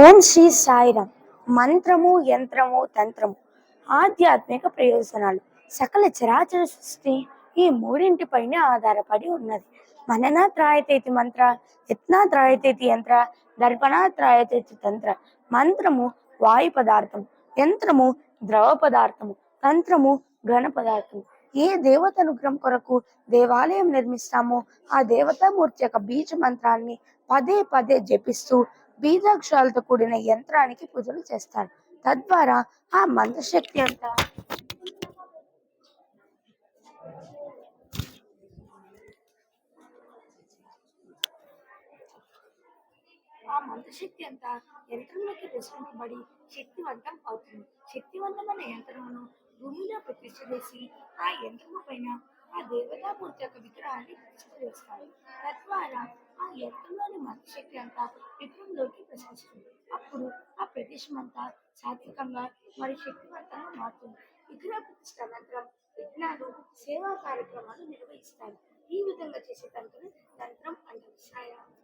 ఓం శ్రీ సాయిరామ్. మంత్రము, యంత్రము, తంత్రము. ఆధ్యాత్మిక ప్రయోజనాలు. సకల చరాచర సృష్టి ఈ మూడింటిపైనే ఆధారపడి ఉన్నది. మననాత్రాయతేతి మంత్ర, యత్నాత్రాయతేతి యంత్ర, దర్పణాత్రాయతేతి తంత్ర. మంత్రము వాయు పదార్థము, యంత్రము ద్రవ పదార్థము, తంత్రము ఘన పదార్థము. ఏ దేవత అనుగ్రహం కొరకు దేవాలయం నిర్మిస్తామో ఆ దేవతామూర్తి యొక్క బీజ మంత్రాన్ని పదే పదే జపిస్తూ బీజాక్షరాలతో కూడిన యంత్రానికి పూజలు చేస్తారు. తద్వారా ఆ మంత్రశక్తి అంతా యంత్రంలోకి ప్రశ్నింపబడి శక్తివంతం అవుతుంది. శక్తివంతమైన యంత్రమును భూమిలో ప్రతిష్ఠ చేసి ఆ యంత్రము పైన ఆ దేవతామూర్తి యొక్క విగ్రహాన్ని ప్రతిష్ఠ చేస్తారు. తద్వారా ఆ యంత్రంలోని మంత్రశక్తి అంతా విగ్రహంలోకి ప్రశ్నిస్తుంది. అప్పుడు ఆ ప్రదేశం అంతా సాత్వికంగా మరియు శక్తివంతంగా మారుతుంది. విగ్రహ ప్రతిష్ఠ అనంతరం యజ్ఞాలు, సేవా కార్యక్రమాలు నిర్వహిస్తారు. ఈ విధంగా చేసే తంత్రం అంటారు.